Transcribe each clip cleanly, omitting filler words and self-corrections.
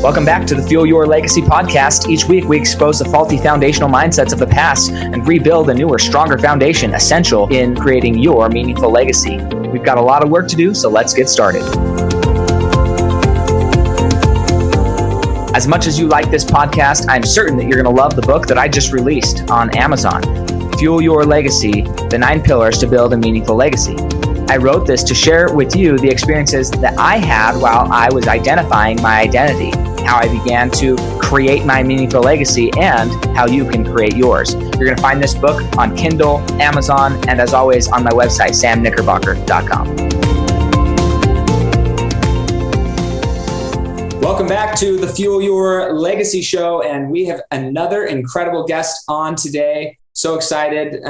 Welcome back to the Fuel Your Legacy podcast. Each week, we expose the faulty foundational mindsets of the past and rebuild a newer, stronger foundation essential in creating your meaningful legacy. We've got a lot of work to do, so let's get started. As much as you like this podcast, I'm certain that you're going to love the book that I just released on Amazon, Fuel Your Legacy, The 9 Pillars to Build a Meaningful Legacy. I wrote this to share with you the experiences that I had while I was identifying my identity, how I began to create my meaningful legacy, and how you can create yours. You're going to find this book on Kindle, Amazon, and as always on my website, samknickerbocker.com. Welcome back to the Fuel Your Legacy show, and we have another incredible guest on today. So excited.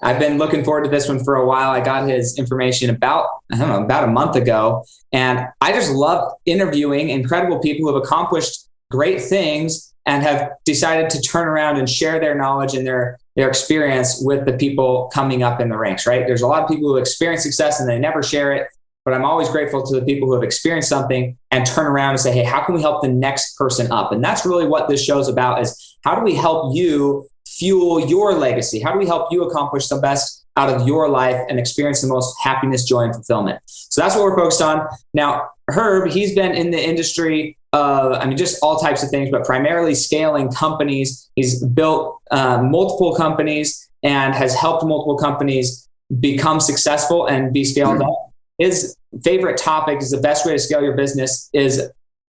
I've been looking forward to this one for a while. I got his information about a month ago. And I just love interviewing incredible people who have accomplished great things and have decided to turn around and share their knowledge and their experience with the people coming up in the ranks, right? There's a lot of people who experience success and they never share it. But I'm always grateful to the people who have experienced something and turn around and say, hey, how can we help the next person up? And that's really what this show is about, is how do we help you fuel your legacy? How do we help you accomplish the best out of your life and experience the most happiness, joy, and fulfillment? So that's what we're focused on. Now, Herb, he's been in the industry of, just all types of things, but primarily scaling companies. He's built multiple companies and has helped multiple companies become successful and be scaled up. His favorite topic is the best way to scale your business is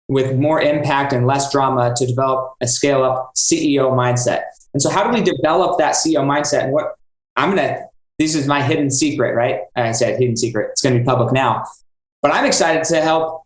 with more impact and less drama to develop a scale up CEO mindset. And so how do we develop that CEO mindset? And this is my hidden secret, right? I said hidden secret. It's going to be public now. But I'm excited to help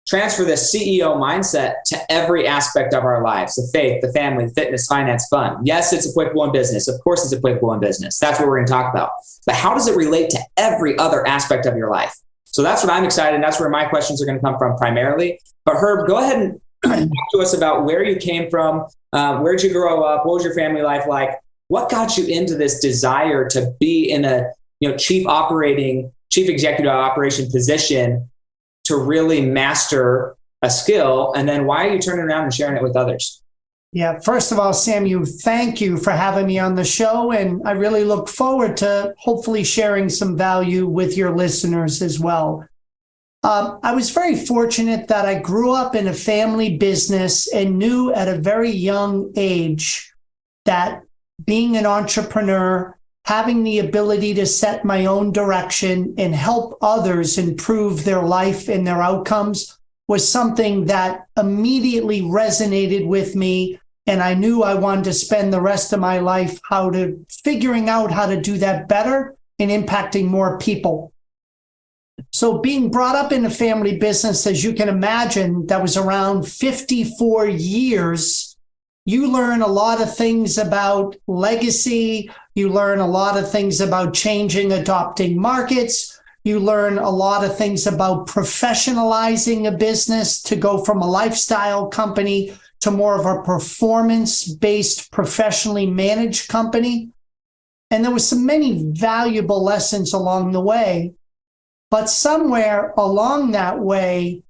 transfer this CEO mindset to every aspect of our lives: the faith, the family, the fitness, finance, fun. Yes, it's applicable in business. Of course, it's applicable in business. That's what we're going to talk about. But how does it relate to every other aspect of your life? So that's what I'm excited. And that's where my questions are going to come from primarily. But Herb, go ahead and talk to us about where you came from. Where'd you grow up? What was your family life like? What got you into this desire to be in a chief executive operation position to really master a skill? And then why are you turning around and sharing it with others? Yeah, first of all, Sam, thank you for having me on the show. And I really look forward to hopefully sharing some value with your listeners as well. I was very fortunate that I grew up in a family business and knew at a very young age that being an entrepreneur, having the ability to set my own direction and help others improve their life and their outcomes was something that immediately resonated with me. And I knew I wanted to spend the rest of my life figuring out how to do that better and impacting more people. So being brought up in a family business, as you can imagine, that was around 54 years, you learn a lot of things about legacy. You learn a lot of things about changing, adopting markets. You learn a lot of things about professionalizing a business to go from a lifestyle company to more of a performance-based, professionally managed company. And there were so many valuable lessons along the way. But somewhere along that way,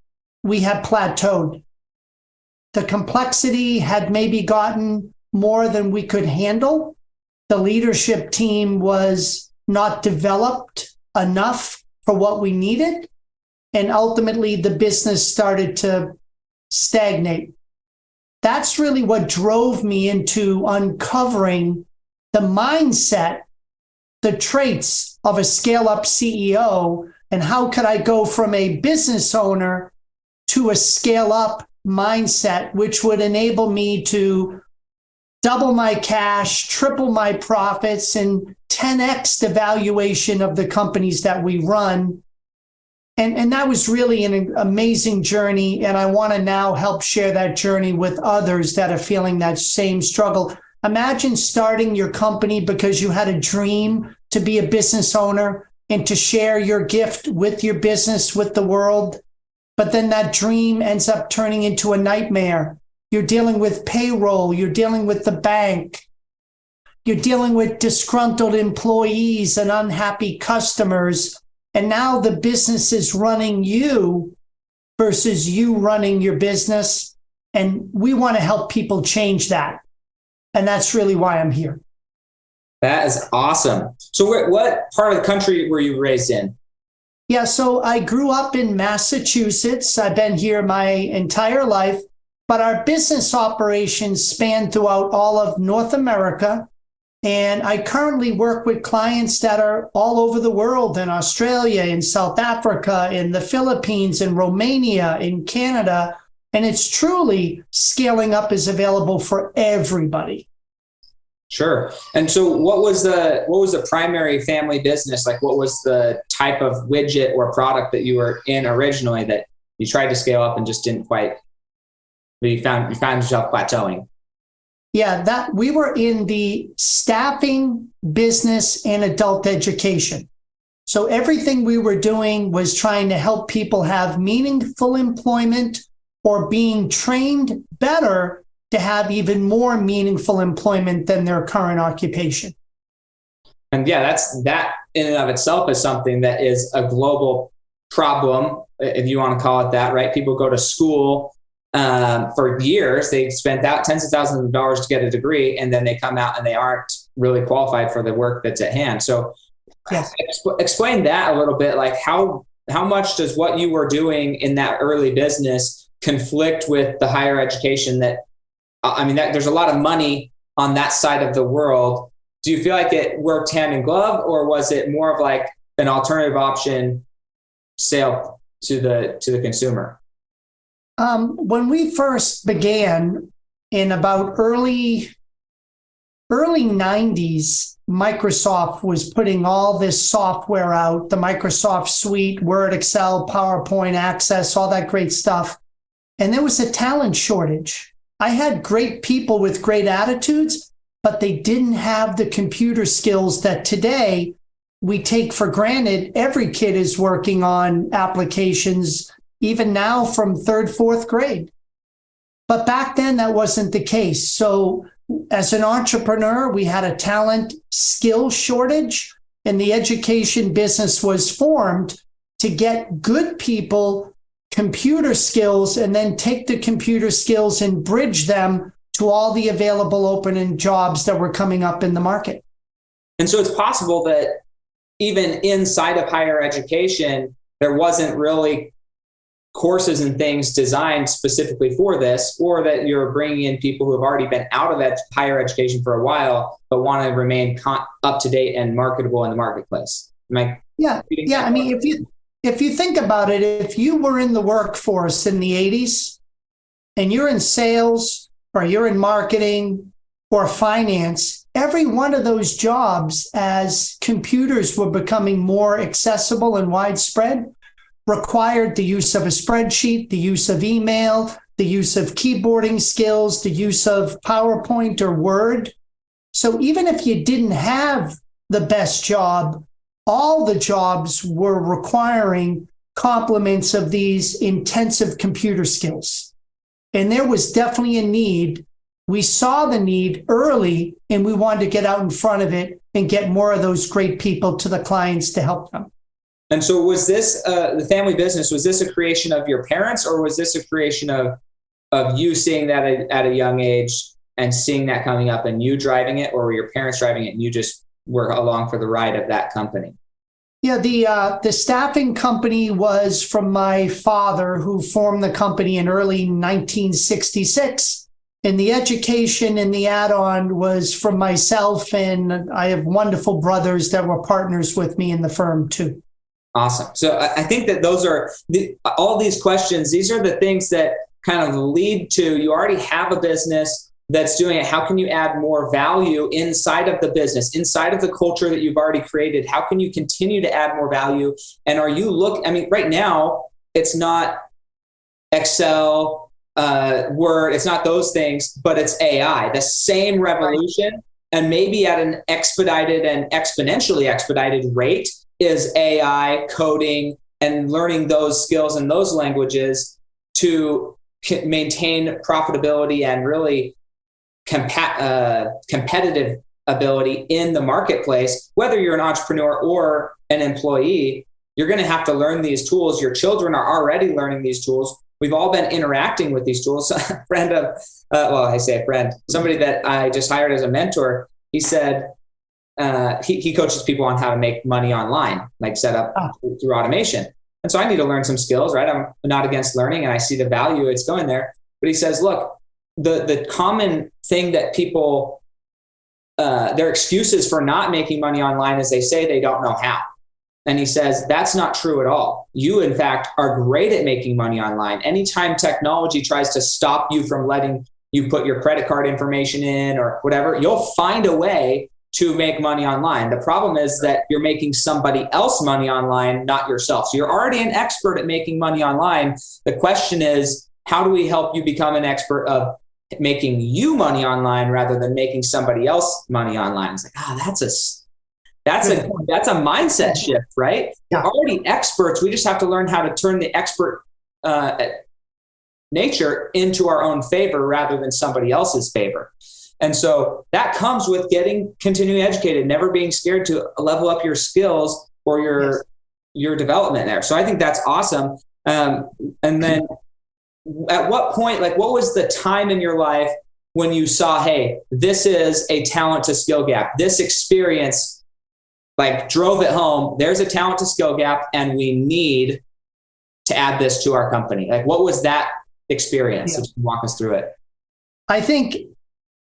we had plateaued. The complexity had maybe gotten more than we could handle. The leadership team was not developed enough for what we needed. And ultimately, the business started to stagnate. That's really what drove me into uncovering the mindset, the traits of a scale-up CEO, and how could I go from a business owner to a scale-up mindset, which would enable me to double my cash, triple my profits, and 10x the valuation of the companies that we run. And that was really an amazing journey. And I want to now help share that journey with others that are feeling that same struggle. Imagine starting your company because you had a dream to be a business owner and to share your gift with your business, with the world. But then that dream ends up turning into a nightmare. You're dealing with payroll. You're dealing with the bank. You're dealing with disgruntled employees and unhappy customers. And now the business is running you versus you running your business. And we want to help people change that. And that's really why I'm here. That is awesome. So what part of the country were you raised in? Yeah, so I grew up in Massachusetts. I've been here my entire life, but our business operations span throughout all of North America. And I currently work with clients that are all over the world, in Australia, in South Africa, in the Philippines, in Romania, in Canada. And it's truly Scaling Up is available for everybody. Sure. And so what was the primary family business? Like, what was the type of widget or product that you were in originally that you tried to scale up and just didn't quite, you found yourself plateauing? Yeah, that we were in the staffing, business, and adult education. So everything we were doing was trying to help people have meaningful employment or being trained better to have even more meaningful employment than their current occupation. And yeah, that in and of itself is something that is a global problem, if you want to call it that, right? People go to school for years. They spent out tens of thousands of dollars to get a degree, and then they come out and they aren't really qualified for the work that's at hand. So yes. Explain that a little bit. Like how much does what you were doing in that early business conflict with the higher education there's a lot of money on that side of the world. Do you feel like it worked hand in glove, or was it more of like an alternative option sale to the consumer? When we first began in about early 90s, Microsoft was putting all this software out, the Microsoft Suite, Word, Excel, PowerPoint, Access, all that great stuff. And there was a talent shortage. I had great people with great attitudes, but they didn't have the computer skills that today we take for granted. Every kid is working on applications, even now from 3rd, 4th grade. But back then, that wasn't the case. So as an entrepreneur, we had a talent skill shortage, and the education business was formed to get good people computer skills and then take the computer skills and bridge them to all the available open jobs that were coming up in the market. And so it's possible that even inside of higher education, there wasn't really courses and things designed specifically for this, or that you're bringing in people who have already been out of higher education for a while, but want to remain up to date and marketable in the marketplace. Yeah. I mean, if you think about it, if you were in the workforce in the 80s and you're in sales or you're in marketing or finance, every one of those jobs, as computers were becoming more accessible and widespread, required the use of a spreadsheet, the use of email, the use of keyboarding skills, the use of PowerPoint or Word. So even if you didn't have the best job, all the jobs were requiring complements of these intensive computer skills. And there was definitely a need. We saw the need early, and we wanted to get out in front of it and get more of those great people to the clients to help them. And so was this, the family business, was this a creation of your parents, or was this a creation of you seeing that at a young age and seeing that coming up and you driving it, or were your parents driving it and you just were along for the ride of that company? Yeah, the staffing company was from my father, who formed the company in early 1966. And the education and the add-on was from myself, and I have wonderful brothers that were partners with me in the firm too. Awesome. So I think that those are all these questions. These are the things that kind of lead to, you already have a business that's doing it. How can you add more value inside of the business, inside of the culture that you've already created? How can you continue to add more value? And right now, it's not Excel, Word, it's not those things, but it's AI, the same revolution. And maybe at an expedited and exponentially expedited rate is AI, coding, and learning those skills and those languages to maintain profitability and really competitive ability in the marketplace, whether you're an entrepreneur or an employee. You're going to have to learn these tools. Your children are already learning these tools. We've all been interacting with these tools. A friend of, I say a friend, somebody that I just hired as a mentor, he said, he coaches people on how to make money online, like set up through automation. And so I need to learn some skills, right? I'm not against learning and I see the value it's going there. But he says, look, the common thing that people, their excuses for not making money online is they say they don't know how. And he says, that's not true at all. You, in fact, are great at making money online. Anytime technology tries to stop you from letting you put your credit card information in or whatever, you'll find a way to make money online. The problem is that you're making somebody else money online, not yourself. So you're already an expert at making money online. The question is, how do we help you become an expert of making you money online rather than making somebody else money online? It's like, that's a mindset shift, right? Yeah. We're already experts. We just have to learn how to turn the expert nature into our own favor rather than somebody else's favor. And so that comes with continuing educated, never being scared to level up your skills or your development there. So I think that's awesome. And then at what point, like what was the time in your life when you saw, hey, this is a talent to skill gap, this experience like drove it home, there's a talent to skill gap and we need to add this to our company? Like what was that experience? Yeah. Walk us through it. I think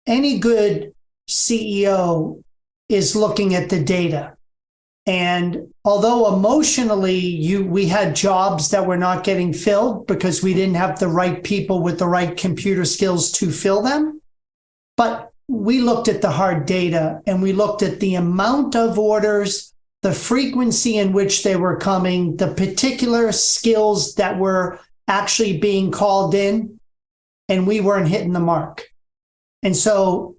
any good CEO is looking at the data. And although emotionally we had jobs that were not getting filled because we didn't have the right people with the right computer skills to fill them, but we looked at the hard data and we looked at the amount of orders, the frequency in which they were coming, the particular skills that were actually being called in, and we weren't hitting the mark. And so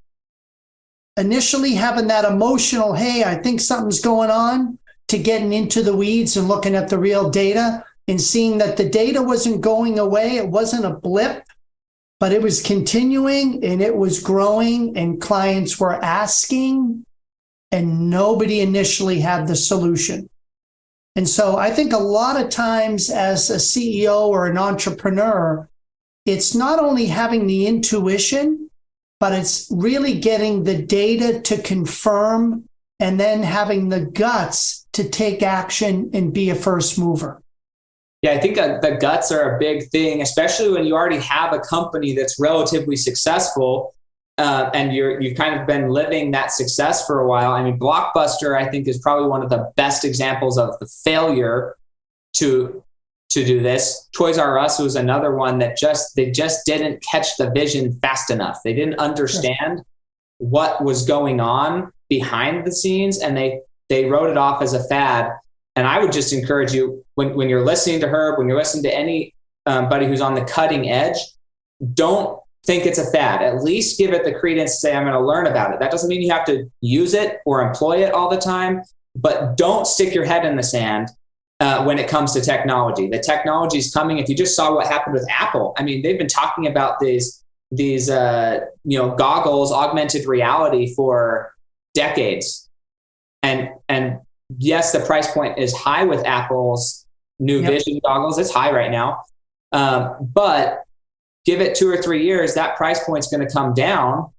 initially having that emotional, hey, I think something's going on, to getting into the weeds and looking at the real data and seeing that the data wasn't going away. It wasn't a blip, but it was continuing and it was growing and clients were asking and nobody initially had the solution. And so I think a lot of times as a CEO or an entrepreneur, it's not only having the intuition, but it's really getting the data to confirm and then having the guts to take action and be a first mover. Yeah, I think the guts are a big thing, especially when you already have a company that's relatively successful and you've kind of been living that success for a while. I mean, Blockbuster, I think, is probably one of the best examples of the failure to do this. Toys R Us was another one that they just didn't catch the vision fast enough. They didn't understand what was going on behind the scenes, and they wrote it off as a fad. And I would just encourage you, when you're listening to Herb, when you're listening to anybody who's on the cutting edge, don't think it's a fad. At least give it the credence to say, I'm going to learn about it. That doesn't mean you have to use it or employ it all the time, but don't stick your head in the sand when it comes to technology. The technology is coming. If you just saw what happened with Apple, I mean, they've been talking about these goggles, augmented reality for decades. And yes, the price point is high with Apple's new vision goggles. It's high right now. But give it 2 or 3 years, that price point's going to come down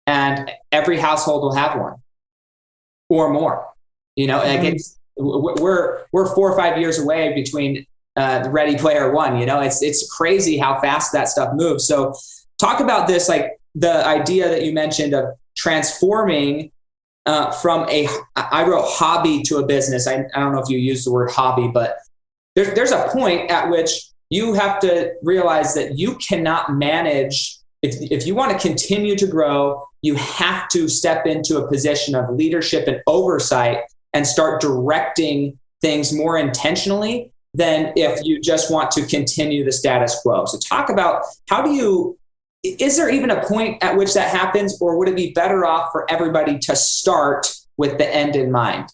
and every household will have one or more. We're 4 or 5 years away between Ready Player One. It's crazy how fast that stuff moves. So talk about this, like the idea that you mentioned of transforming from I wrote hobby to a business. I don't know if you use the word hobby, but there's a point at which you have to realize that you cannot manage. If you want to continue to grow, you have to step into a position of leadership and oversight and start directing things more intentionally than if you just want to continue the status quo. So talk about is there even a point at which that happens, or would it be better off for everybody to start with the end in mind?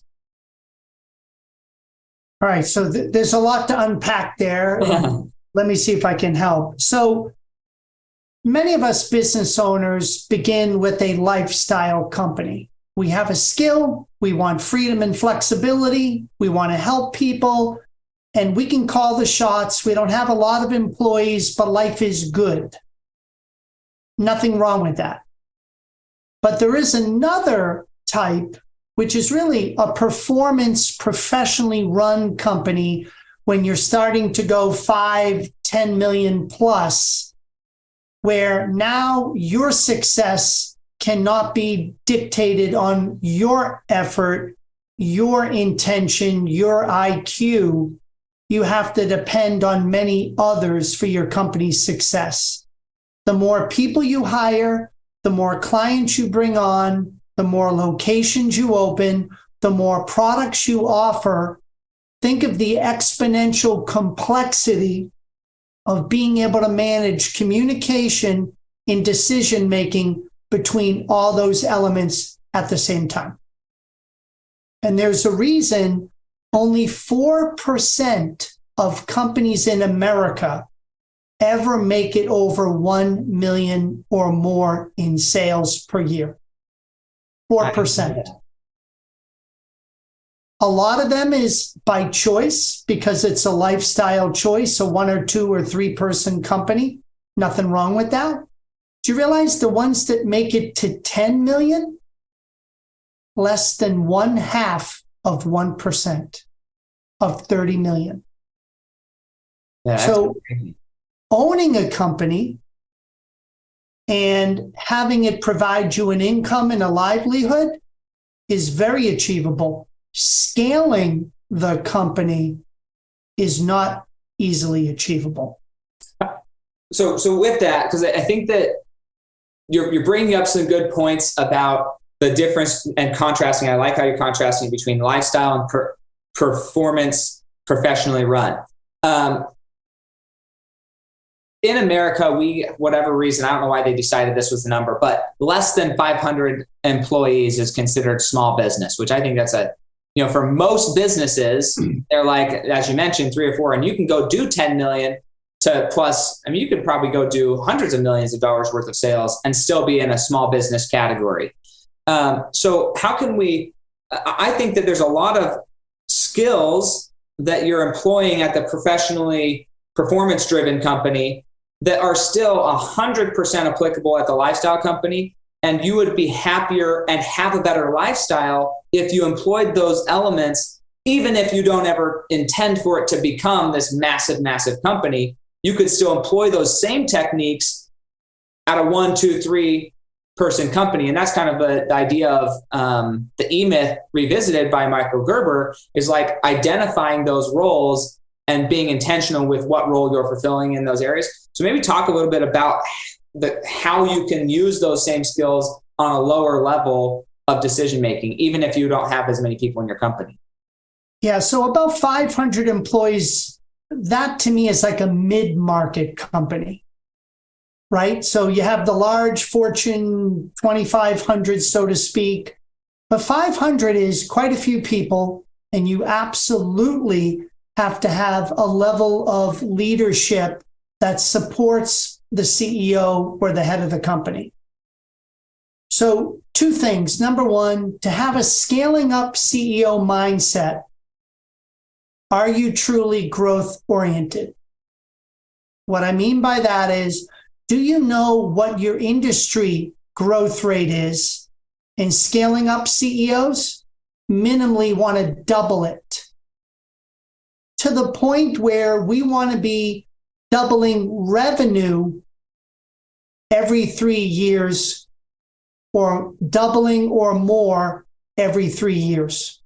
All right. So there's a lot to unpack there. Let me see if I can help. So many of us business owners begin with a lifestyle company. We have a skill. We want freedom and flexibility. We want to help people. And we can call the shots. We don't have a lot of employees, but life is good. Nothing wrong with that. But there is another type, which is really a performance, professionally run company when you're starting to go 5, 10 million plus, where now your success cannot be dictated on your effort, your intention, your IQ. You have to depend on many others for your company's success. The more people you hire, the more clients you bring on, the more locations you open, the more products you offer. Think of the exponential complexity of being able to manage communication and decision-making between all those elements at the same time. And there's a reason only 4% of companies in America ever make it over 1 million or more in sales per year. 4%. A lot of them is by choice because it's a lifestyle choice, a 1 or 2 or 3 person company. Nothing wrong with that. Do you realize the ones that make it to 10 million? Less than 1/2 of 1% of 30 million. Yeah, so owning a company and having it provide you an income and a livelihood is very achievable. Scaling the company is not easily achievable. So with that, because I think that you're bringing up some good points about the difference and contrasting. I like how you're contrasting between lifestyle and performance professionally run. In America, whatever reason, I don't know why they decided this was the number, but less than 500 employees is considered small business, which I think that's for most businesses, they're like, as you mentioned, 3 or 4, and you can go do 10 million to plus. I mean, you could probably go do hundreds of millions of dollars worth of sales and still be in a small business category. So how can I think that there's a lot of skills that you're employing at the professionally performance-driven company that are still 100% applicable at the lifestyle company. And you would be happier and have a better lifestyle if you employed those elements, even if you don't ever intend for it to become this massive, massive company. You could still employ those same techniques at a 1, 2, 3 person company. And that's kind of the idea of the E-Myth revisited by Michael Gerber, is like identifying those roles and being intentional with what role you're fulfilling in those areas. So maybe talk a little bit about how you can use those same skills on a lower level of decision-making, even if you don't have as many people in your company. Yeah, so about 500 employees, that to me is like a mid-market company, right? So you have the large Fortune 2500, so to speak, but 500 is quite a few people, and you absolutely have to have a level of leadership that supports the CEO or the head of the company. So 2 things. Number 1, to have a scaling up CEO mindset. Are you truly growth oriented? What I mean by that is, do you know what your industry growth rate is? And scaling up CEOs minimally want to double it to the point where we want to be doubling revenue every 3 years, or doubling or more every 3 years.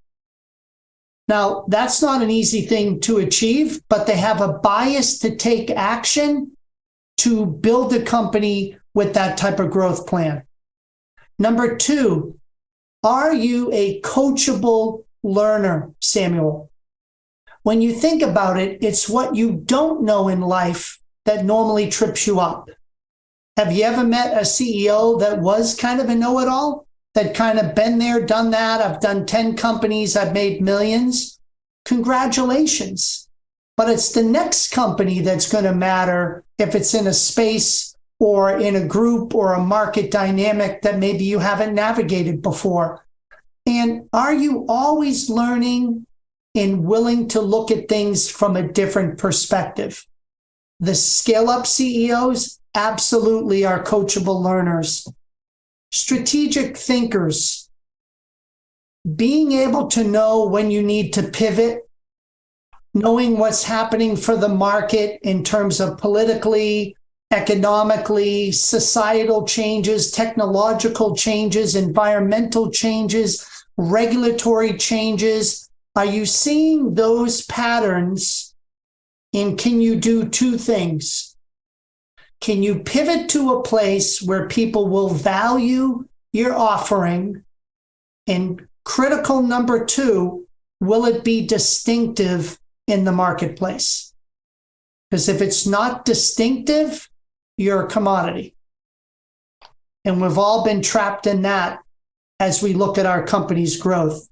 Now, that's not an easy thing to achieve, but they have a bias to take action to build a company with that type of growth plan. Number 2, are you a coachable learner, Samuel? When you think about it, it's what you don't know in life that normally trips you up. Have you ever met a CEO that was kind of a know-it-all, that kind of been there, done that? I've done 10 companies, I've made millions. Congratulations. But it's the next company that's going to matter if it's in a space or in a group or a market dynamic that maybe you haven't navigated before. And are you always learning and willing to look at things from a different perspective? The scale-up CEOs absolutely are coachable learners. Strategic thinkers, being able to know when you need to pivot, knowing what's happening for the market in terms of politically, economically, societal changes, technological changes, environmental changes, regulatory changes. Are you seeing those patterns? And can you do two things? Can you pivot to a place where people will value your offering? And critical number two, will it be distinctive in the marketplace? Because if it's not distinctive, you're a commodity. And we've all been trapped in that as we look at our company's growth.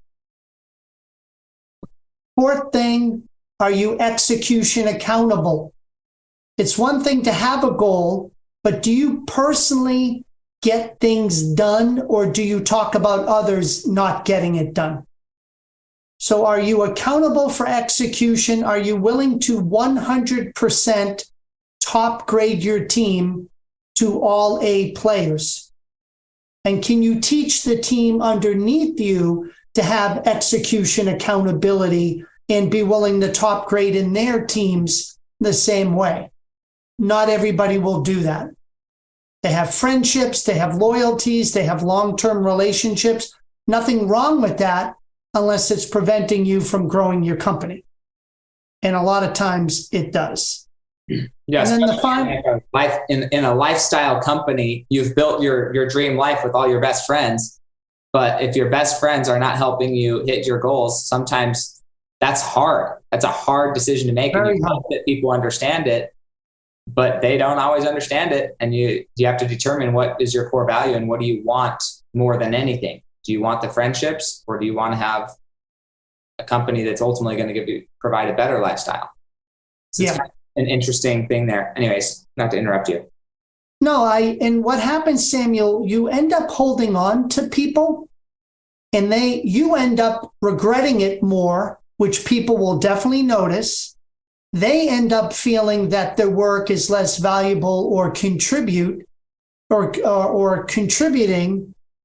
Fourth thing, are you execution accountable? It's one thing to have a goal, but do you personally get things done, or do you talk about others not getting it done? So are you accountable for execution? Are you willing to 100% top grade your team to all A players? And can you teach the team underneath you to have execution accountability and be willing to top grade in their teams the same way? Not everybody will do that. They have friendships, they have loyalties, they have long-term relationships. Nothing wrong with that unless it's preventing you from growing your company. And a lot of times it does. Yes. And then in a lifestyle company, you've built your dream life with all your best friends. But if your best friends are not helping you hit your goals, sometimes that's hard. That's a hard decision to make. Very and you hope that people understand it, but they don't always understand it. And you have to determine what is your core value and what do you want more than anything. Do you want the friendships, or do you want to have a company that's ultimately going to provide a better lifestyle? So it's kind of an interesting thing there. Anyways, not to interrupt you. No, and what happens, Samuel, you end up holding on to people and you end up regretting it more, which people will definitely notice. They end up feeling that their work is less valuable or contributing.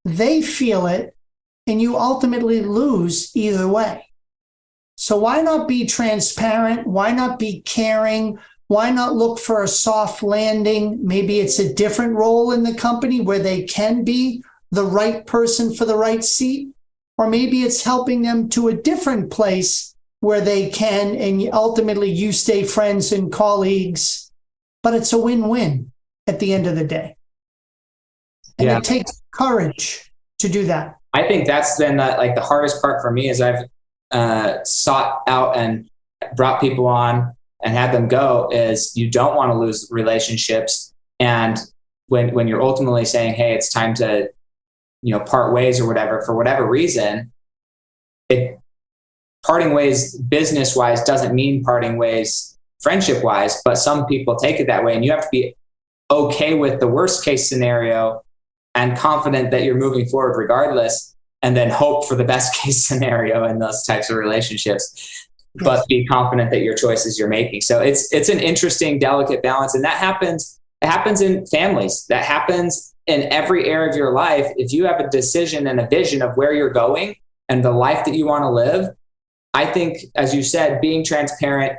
They feel it, and you ultimately lose either way. So why not be transparent? Why not be caring? Why not look for a soft landing? Maybe it's a different role in the company where they can be the right person for the right seat, or maybe it's helping them to a different place where they can, and ultimately you stay friends and colleagues, but it's a win-win at the end of the day. And it takes courage to do that. I think that's then the hardest part for me is I've sought out and brought people on and had them go, is you don't want to lose relationships. And when you're ultimately saying, hey, it's time to, part ways or whatever, for whatever reason, parting ways business-wise doesn't mean parting ways friendship-wise, but some people take it that way, and you have to be okay with the worst case scenario and confident that you're moving forward regardless, and then hope for the best case scenario in those types of relationships, but be confident that your choices you're making. So it's an interesting, delicate balance. And that happens, it happens in families. That happens in every area of your life. If you have a decision and a vision of where you're going and the life that you want to live, I think, as you said, being transparent,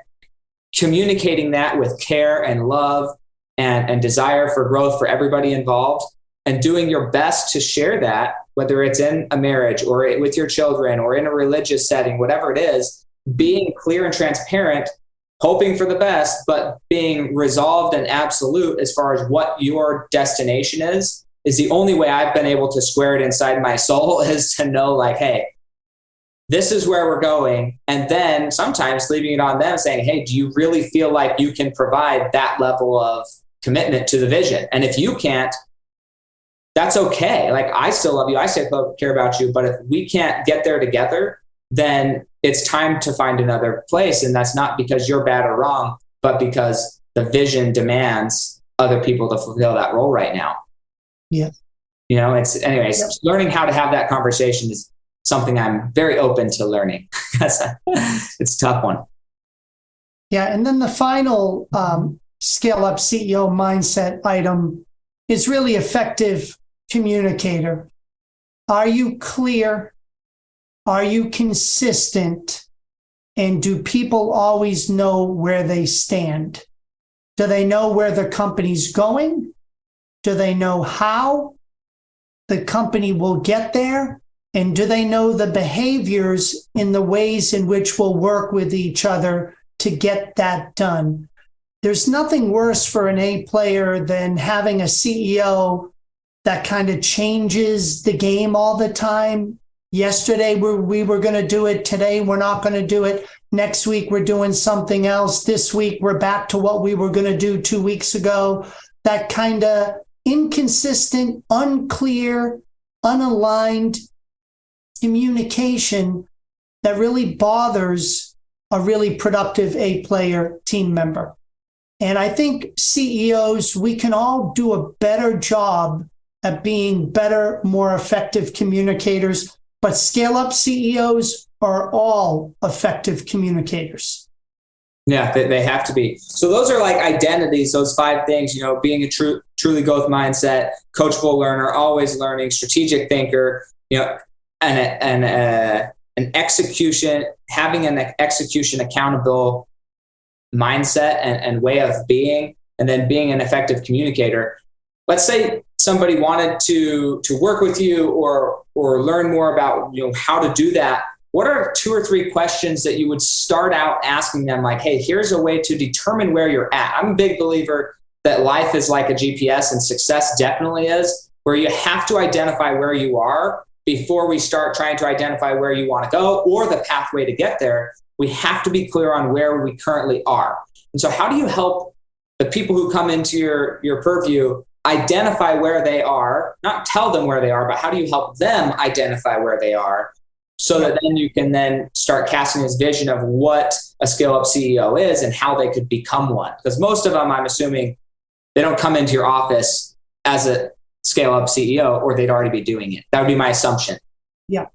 communicating that with care and love and desire for growth for everybody involved, and doing your best to share that, whether it's in a marriage or with your children or in a religious setting, whatever it is, being clear and transparent, hoping for the best, but being resolved and absolute as far as what your destination is the only way I've been able to square it inside my soul, is to know, like, hey, this is where we're going. And then sometimes leaving it on them, saying, hey, do you really feel like you can provide that level of commitment to the vision? And if you can't, that's okay. Like, I still love you. I still care about you. But if we can't get there together, then it's time to find another place. And that's not because you're bad or wrong, but because the vision demands other people to fulfill that role right now. Yeah. Anyways, learning how to have that conversation is something I'm very open to learning. It's a tough one. Yeah. And then the final Scale Up CEO mindset item is really effective communicator. Are you clear? Are you consistent? And do people always know where they stand? Do they know where the company's going? Do they know how the company will get there? And do they know the behaviors in the ways in which we'll work with each other to get that done? There's nothing worse for an A player than having a CEO that kind of changes the game all the time. Yesterday, we were going to do it. Today, we're not going to do it. Next week, we're doing something else. This week, we're back to what we were going to do 2 weeks ago. That kind of inconsistent, unclear, unaligned communication that really bothers a really productive A-player team member. And I think CEOs, we can all do a better job at being better, more effective communicators, but scale-up CEOs are all effective communicators. Yeah, they have to be. So those are like identities, those 5 things, being a truly growth mindset, coachable learner, always learning, strategic thinker, and an execution, having an execution accountable mindset and way of being, and then being an effective communicator. Let's say somebody wanted to work with you or learn more about how to do that. What are 2 or 3 questions that you would start out asking them? Like, hey, here's a way to determine where you're at. I'm a big believer that life is like a GPS, and success definitely is, where you have to identify where you are before we start trying to identify where you want to go or the pathway to get there. We have to be clear on where we currently are. And so how do you help the people who come into your purview identify where they are, not tell them where they are, but how do you help them identify where they are so that then you can then start casting this vision of what a scale-up CEO is and how they could become one? Because most of them, I'm assuming, they don't come into your office as a scale-up CEO, or they'd already be doing it. That would be my assumption. Yeah.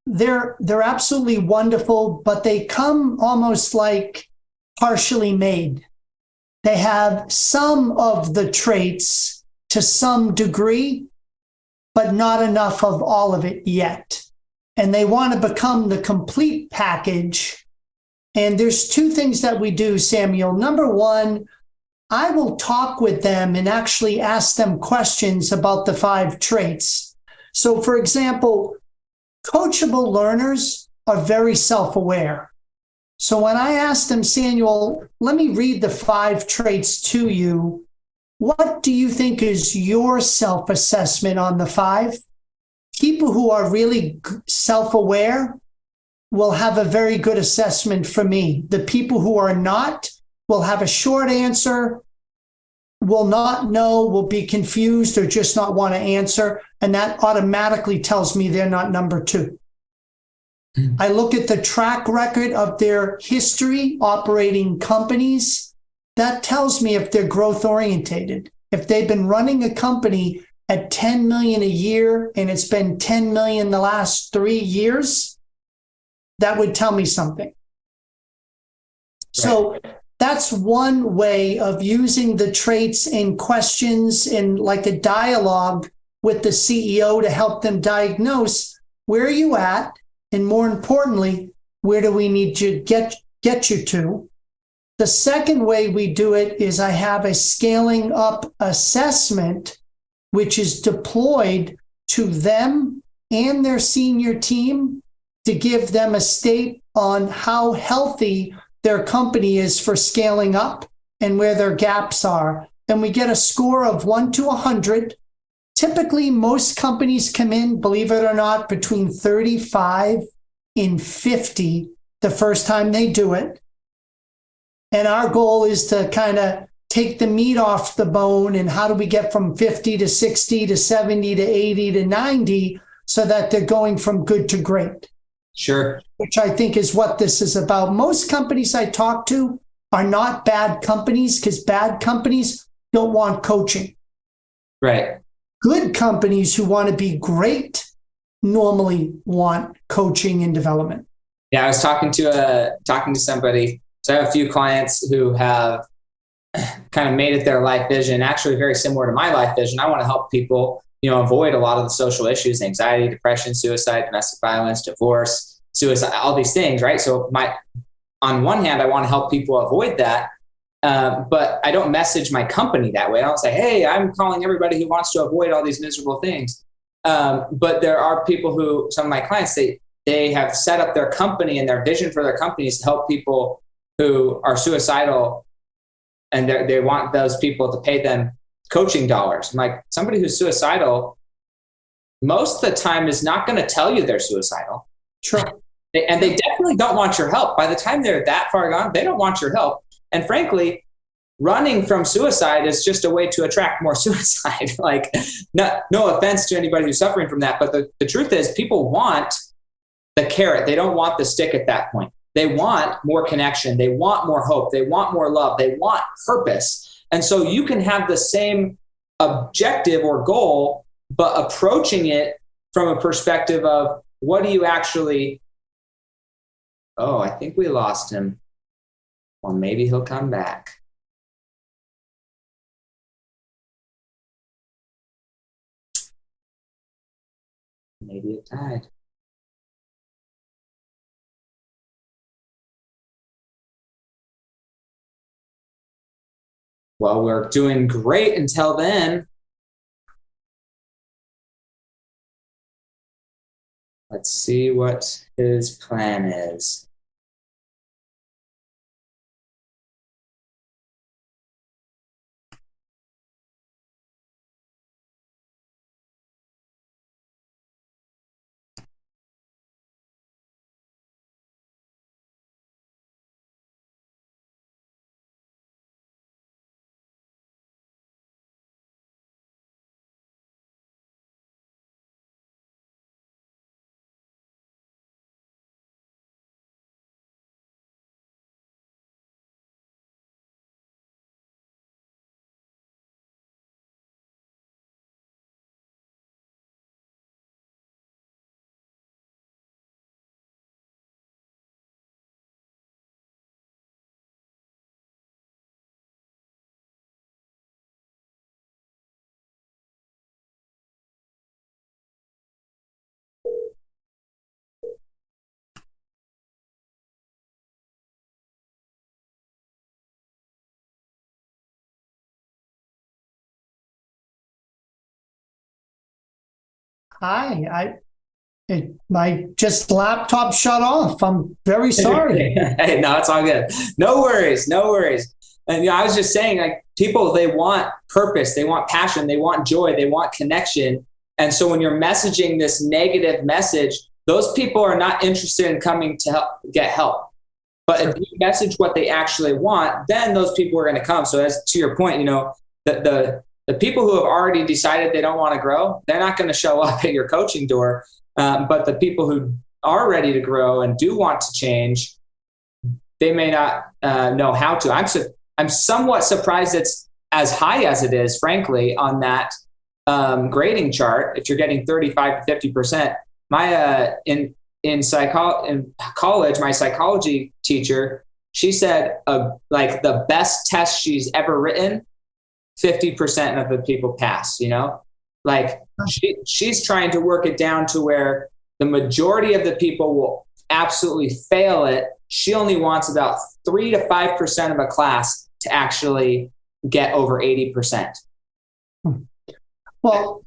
They're absolutely wonderful, but they come almost like partially made. They have some of the traits to some degree, but not enough of all of it yet. And they want to become the complete package. And there's 2 things that we do, Samuel. Number 1, I will talk with them and actually ask them questions about the 5 traits. So, for example, coachable learners are very self-aware. So when I ask them, Samuel, let me read the 5 traits to you. What do you think is your self-assessment on the 5? People who are really self-aware will have a very good assessment for me. The people who are not will have a short answer, will not know, will be confused, or just not want to answer. And that automatically tells me they're not number 2. I look at the track record of their history operating companies. That tells me if they're growth orientated. If they've been running a company at 10 million a year and it's been 10 million the last 3 years, that would tell me something. Right. So that's one way of using the traits and questions in like a dialogue with the CEO to help them diagnose where are you at, and more importantly, where do we need to get you to? The second way we do it is I have a scaling up assessment, which is deployed to them and their senior team to give them a state on how healthy their company is for scaling up and where their gaps are. And we get a score of 1 to 100. Typically, most companies come in, believe it or not, between 35 and 50 the first time they do it. And our goal is to kind of take the meat off the bone, and how do we get from 50 to 60 to 70 to 80 to 90 so that they're going from good to great. Sure. Which I think is what this is about. Most companies I talk to are not bad companies, because bad companies don't want coaching. Right. Good companies who want to be great normally want coaching and development? Yeah, I was talking to somebody. So I have a few clients who have kind of made it their life vision, actually very similar to my life vision. I want to help people, avoid a lot of the social issues, anxiety, depression, suicide, domestic violence, divorce, suicide, all these things, right? So on one hand, I want to help people avoid that. But I don't message my company that way. I don't say, hey, I'm calling everybody who wants to avoid all these miserable things. But there are people who, some of my clients, they have set up their company, and their vision for their company is to help people who are suicidal, and they want those people to pay them coaching dollars. I'm like, somebody who's suicidal, most of the time is not going to tell you they're suicidal. Sure. And they definitely don't want your help. By the time they're that far gone, they don't want your help. And frankly, running from suicide is just a way to attract more suicide. Like, no offense to anybody who's suffering from that, but the truth is people want the carrot. They don't want the stick at that point. They want more connection. They want more hope. They want more love. They want purpose. And so you can have the same objective or goal, but approaching it from a perspective of what do you actually, I think we lost him. Well, maybe he'll come back. Maybe it died. Well, we're doing great until then. Let's see what his plan is. Hi, my just laptop shut off. I'm very sorry. Hey, no, it's all good. No worries. And I was just saying, like, people, they want purpose, they want passion, they want joy, they want connection. And so when you're messaging this negative message, those people are not interested in coming to get help. But if you message what they actually want, then those people are going to come. So as to your point, the people who have already decided they don't want to grow, they're not going to show up at your coaching door. But the people who are ready to grow and do want to change, they may not know how to. I'm somewhat surprised it's as high as it is, frankly, on that grading chart. If you're getting 35 to 50%, in college, my psychology teacher, she said like the best test she's ever written, 50% of the people pass. Like she's trying to work it down to where the majority of the people will absolutely fail it. She only wants about 3 to 5% of a class to actually get over 80%. Well,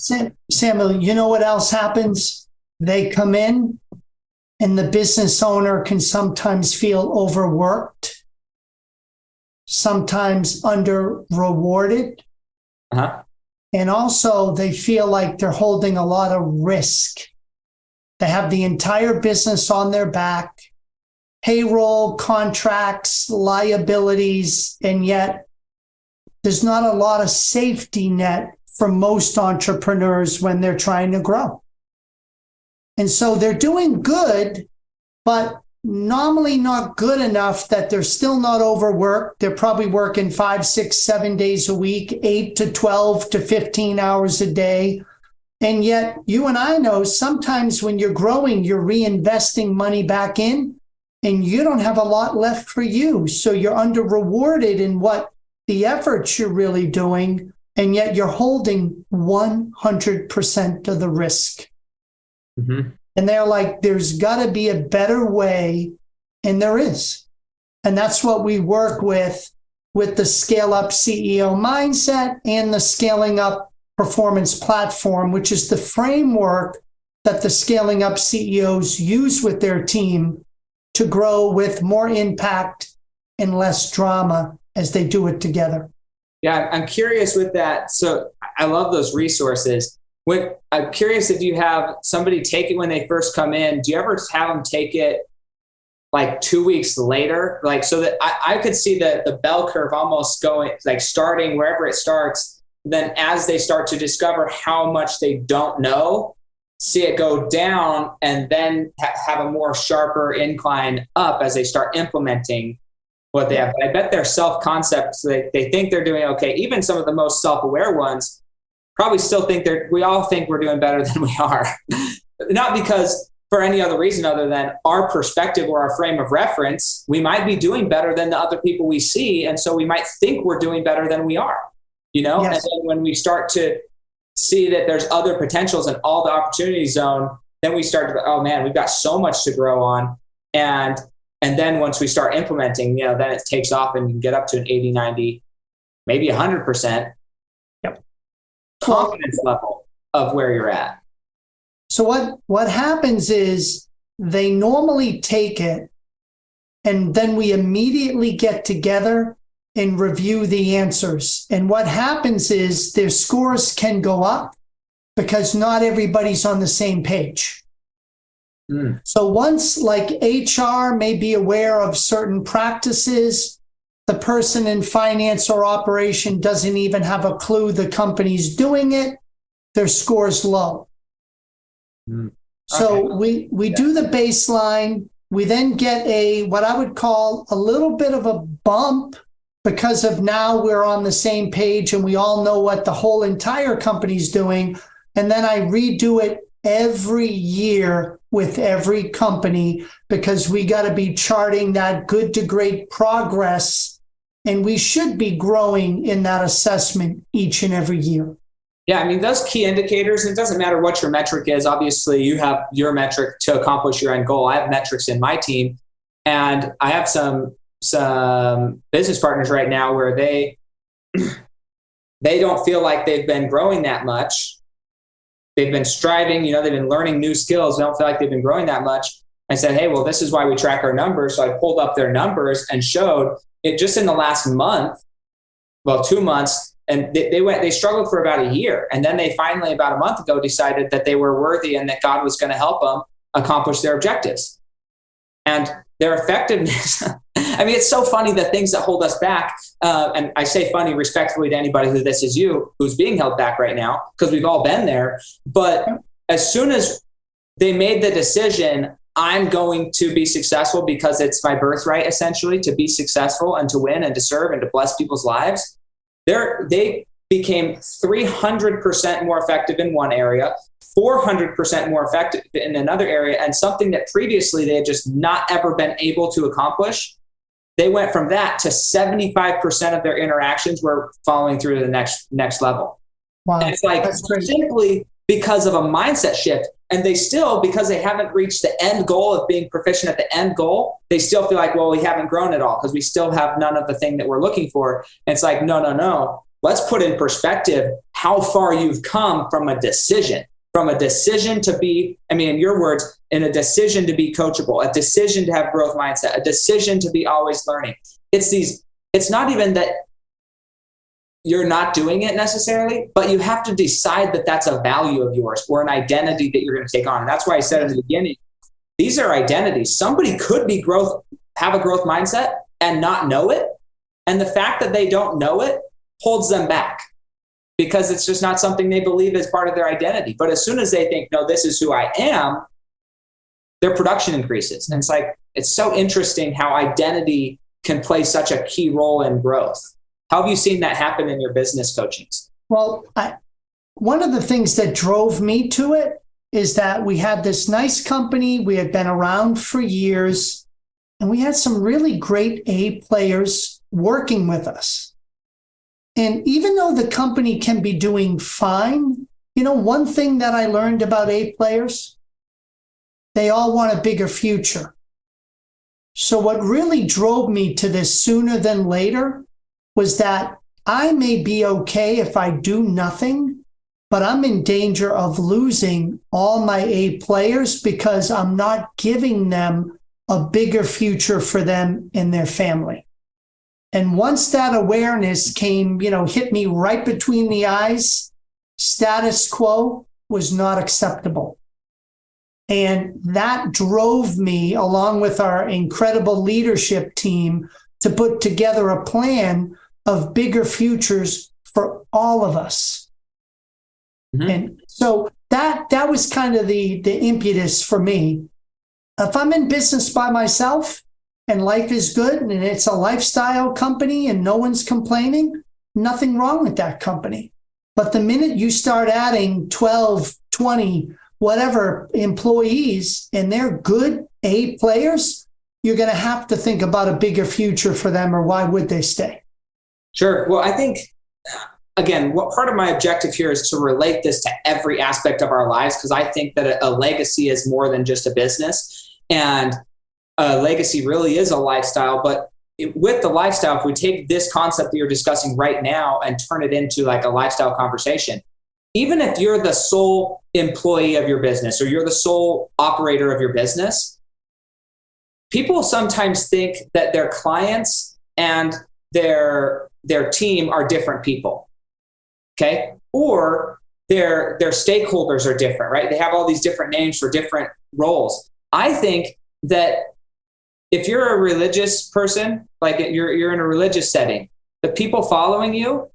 Samuel, you know what else happens? They come in and the business owner can sometimes feel overworked, sometimes under rewarded. Uh-huh. And also they feel like they're holding a lot of risk. They have the entire business on their back, payroll, contracts, liabilities, and yet there's not a lot of safety net for most entrepreneurs when they're trying to grow. And so they're doing good, but nominally not good enough that they're still not overworked. They're probably working 5, 6, 7 days a week, 8 to 12 to 15 hours a day. And yet you and I know sometimes when you're growing, you're reinvesting money back in and you don't have a lot left for you. So you're under rewarded in what the efforts you're really doing. And yet you're holding 100% of the risk. Mm-hmm. And they're like, there's got to be a better way. And there is. And that's what we work with the Scale Up CEO mindset and the Scaling Up Performance Platform, which is the framework that the Scaling Up CEOs use with their team to grow with more impact and less drama as they do it together. Yeah, I'm curious with that. So I love those resources. I'm curious if you have somebody take it when they first come in. Do you ever have them take it like 2 weeks later? Like, so that I could see the bell curve almost going, like starting wherever it starts. Then as they start to discover how much they don't know, see it go down and then have a more sharper incline up as they start implementing what they have. But I bet their self-concepts, they think they're doing okay. Even some of the most self-aware ones probably still think we all think we're doing better than we are. Not because for any other reason other than our perspective or our frame of reference, we might be doing better than the other people we see. And so we might think we're doing better than we are, you know? Yes. And then when we start to see that there's other potentials in all the opportunity zone, then we start to, oh man, we've got so much to grow on. And then once we start implementing, then it takes off and you can get up to an 80, 90, maybe 100% confidence level of where you're at. So what happens is they normally take it and then we immediately get together and review the answers. And what happens is their scores can go up because not everybody's on the same page. So once like HR may be aware of certain practices, the person in finance or operation doesn't even have a clue the company's doing it, their score's low. So we do the baseline. We then get what I would call a little bit of a bump because of now we're on the same page and we all know what the whole entire company's doing. And then I redo it every year with every company because we got to be charting that good to great progress. And we should be growing in that assessment each and every year. Yeah, I mean, those key indicators, it doesn't matter what your metric is. Obviously, you have your metric to accomplish your end goal. I have metrics in my team. And I have some business partners right now where they don't feel like they've been growing that much. They've been striving, they've been learning new skills. They don't feel like they've been growing that much. I said, hey, well, this is why we track our numbers. So I pulled up their numbers and showed it just in the last month, 2 months, and they struggled for about a year. And then they finally, about a month ago, decided that they were worthy and that God was going to help them accomplish their objectives. And their effectiveness, I mean, it's so funny, the things that hold us back. And I say funny respectfully to anybody who's being held back right now, because we've all been there. But as soon as they made the decision, I'm going to be successful because it's my birthright, essentially, to be successful and to win and to serve and to bless people's lives, they became 300% more effective in one area, 400% more effective in another area, and something that previously they had just not ever been able to accomplish. They went from that to 75% of their interactions were following through to the next level. Wow. And it's like simply because of a mindset shift. And they still, because they haven't reached the end goal of being proficient at the end goal, they still feel like, well, we haven't grown at all because we still have none of the thing that we're looking for. And it's like, no. Let's put in perspective how far you've come from a decision to be, in your words, in a decision to be coachable, a decision to have growth mindset, a decision to be always learning. It's not even that you're not doing it necessarily, but you have to decide that that's a value of yours or an identity that you're going to take on. And that's why I said in the beginning, these are identities. Somebody could have a growth mindset and not know it. And the fact that they don't know it holds them back because it's just not something they believe is part of their identity. But as soon as they think, no, this is who I am, their production increases. And it's so interesting how identity can play such a key role in growth. How have you seen that happen in your business coachings? Well, one of the things that drove me to it is that we had this nice company. We had been around for years, and we had some really great A players working with us. And even though the company can be doing fine, one thing that I learned about A players, they all want a bigger future. So what really drove me to this sooner than later was that I may be okay if I do nothing, but I'm in danger of losing all my A players because I'm not giving them a bigger future for them and their family. And once that awareness came, hit me right between the eyes, status quo was not acceptable. And that drove me, along with our incredible leadership team, to put together a plan of bigger futures for all of us. Mm-hmm. And so that was kind of the impetus for me. If I'm in business by myself and life is good and it's a lifestyle company and no one's complaining, nothing wrong with that company. But the minute you start adding 12, 20, whatever employees, and they're good A players, you're going to have to think about a bigger future for them, or why would they stay? Sure. Well, I think, again, what part of my objective here is to relate this to every aspect of our lives, because I think that a legacy is more than just a business. And a legacy really is a lifestyle. But with the lifestyle, if we take this concept that you're discussing right now and turn it into like a lifestyle conversation, even if you're the sole employee of your business or you're the sole operator of your business, people sometimes think that their clients and their team are different people, okay? Or their stakeholders are different, right? They have all these different names for different roles. I think that if you're a religious person, like you're in a religious setting, the people following you,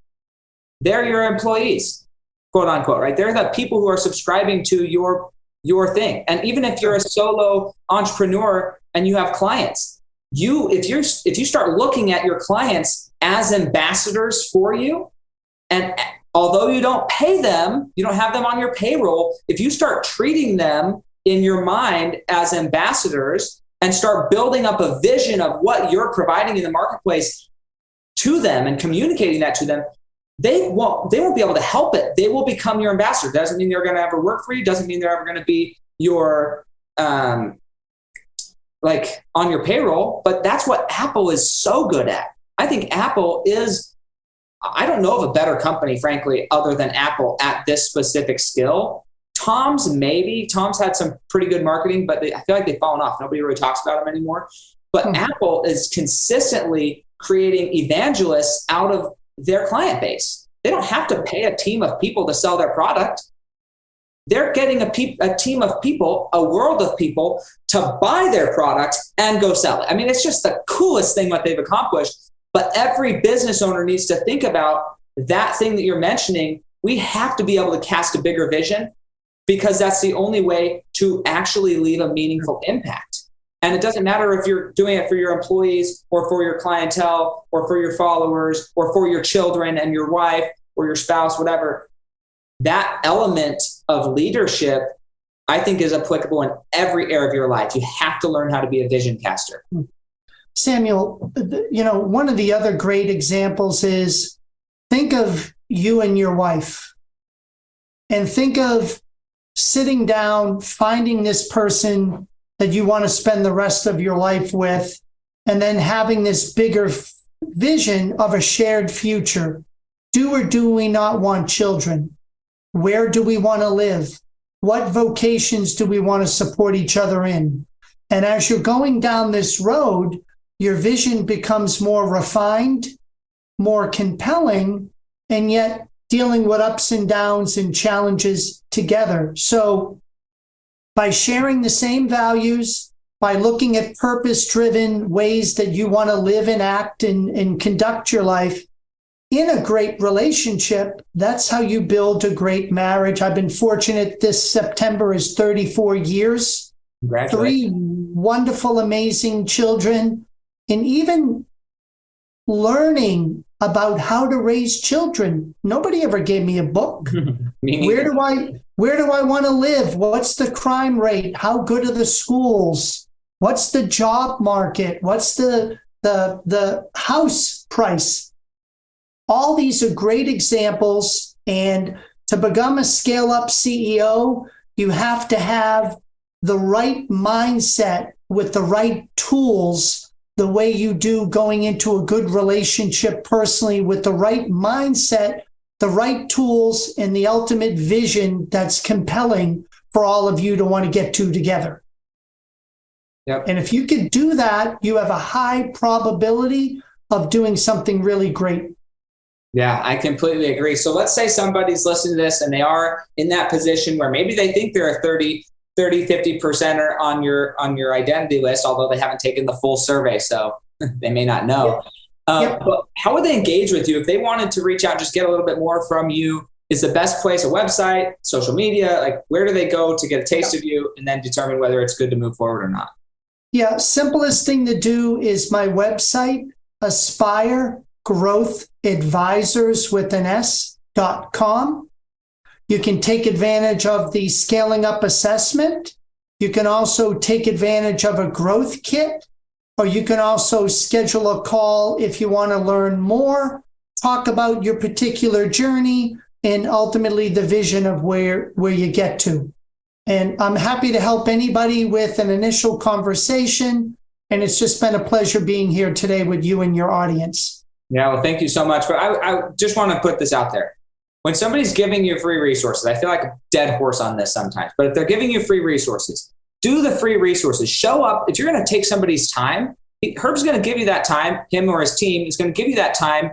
they're your employees, quote unquote, right? They're the people who are subscribing to your thing. And even if you're a solo entrepreneur and you have clients, if you start looking at your clients as ambassadors for you, and although you don't pay them, you don't have them on your payroll, if you start treating them in your mind as ambassadors and start building up a vision of what you're providing in the marketplace to them and communicating that to them, they won't be able to help it. They will become your ambassador. Doesn't mean they're going to ever work for you. Doesn't mean they're ever going to be your, like on your payroll, but that's what Apple is so good at. I think Apple I don't know of a better company, frankly, other than Apple at this specific skill. Tom's had some pretty good marketing, but I feel like they've fallen off. Nobody really talks about them anymore. But Apple is consistently creating evangelists out of their client base. They don't have to pay a team of people to sell their product. They're getting a team of people, a world of people to buy their product and go sell it. I mean, it's just the coolest thing what they've accomplished. But every business owner needs to think about that thing that you're mentioning. We have to be able to cast a bigger vision, because that's the only way to actually leave a meaningful impact. And it doesn't matter if you're doing it for your employees or for your clientele or for your followers or for your children and your wife or your spouse, whatever. That element of leadership, I think, is applicable in every area of your life. You have to learn how to be a vision caster. Samuel, one of the other great examples is, think of you and your wife, and think of sitting down, finding this person that you want to spend the rest of your life with, and then having this bigger vision of a shared future. Do or do we not want children? Where do we want to live? What vocations do we want to support each other in? And as you're going down this road, your vision becomes more refined, more compelling, and yet dealing with ups and downs and challenges together. So by sharing the same values, by looking at purpose-driven ways that you want to live and act and conduct your life in a great relationship, that's how you build a great marriage. I've been fortunate. This September is 34 years. Congratulations. 3 wonderful, amazing children. And even learning about how to raise children. Nobody ever gave me a book. Where do I want to live? What's the crime rate? How good are the schools? What's the job market? What's the house price? All these are great examples. And to become a scale-up CEO, you have to have the right mindset with the right tools, the way you do going into a good relationship personally, with the right mindset, the right tools, and the ultimate vision that's compelling for all of you to want to get to together. Yep. And if you can do that, you have a high probability of doing something really great. Yeah, I completely agree. So let's say somebody's listening to this and they are in that position where maybe they think they're a 50%er on your identity list, although they haven't taken the full survey, so they may not know. But how would they engage with you if they wanted to reach out, just get a little bit more from you? Is the best place a website, social media? Like, where do they go to get a taste of you and then determine whether it's good to move forward or not? Yeah, simplest thing to do is my website, aspiregrowthadvisors.com. You can take advantage of the Scaling Up assessment. You can also take advantage of a growth kit, or you can also schedule a call if you want to learn more, talk about your particular journey, and ultimately the vision of where you get to. And I'm happy to help anybody with an initial conversation. And it's just been a pleasure being here today with you and your audience. Yeah, well, thank you so much. But I just want to put this out there. When somebody's giving you free resources, I feel like a dead horse on this sometimes, but if they're giving you free resources, do the free resources. Show up. If you're going to take somebody's time, Herb's going to give you that time, him or his team is going to give you that time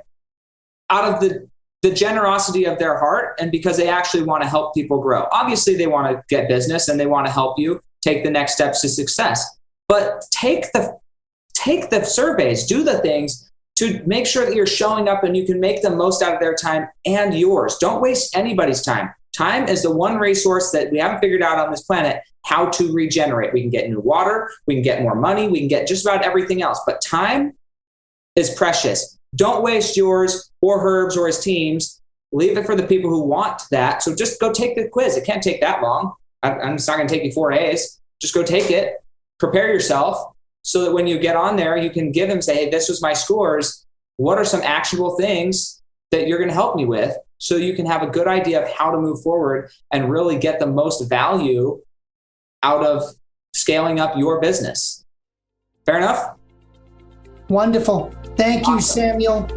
out of the generosity of their heart and because they actually want to help people grow. Obviously, they want to get business and they want to help you take the next steps to success. But take the surveys, do the things to make sure that you're showing up and you can make the most out of their time and yours. Don't waste anybody's time. Time is the one resource that we haven't figured out on this planet how to regenerate. We can get new water, we can get more money, we can get just about everything else. But time is precious. Don't waste yours or Herb's or his team's. Leave it for the people who want that. So just go take the quiz. It can't take that long. It's not going to take you 4 days. Just go take it. Prepare yourself so that when you get on there, you can give them, say, hey, this was my scores. What are some actionable things that you're going to help me with? So you can have a good idea of how to move forward and really get the most value out of scaling up your business. Fair enough? Wonderful. Thank you, Samuel.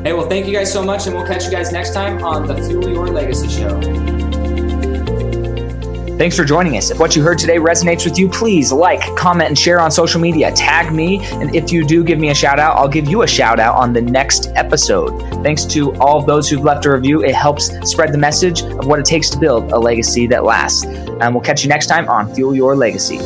Hey, well, thank you guys so much, and we'll catch you guys next time on the Fuel Your Legacy Show. Thanks for joining us. If what you heard today resonates with you, please like, comment, and share on social media. Tag me, and if you do give me a shout out, I'll give you a shout out on the next episode. Thanks to all of those who've left a review. It helps spread the message of what it takes to build a legacy that lasts. And we'll catch you next time on Fuel Your Legacy.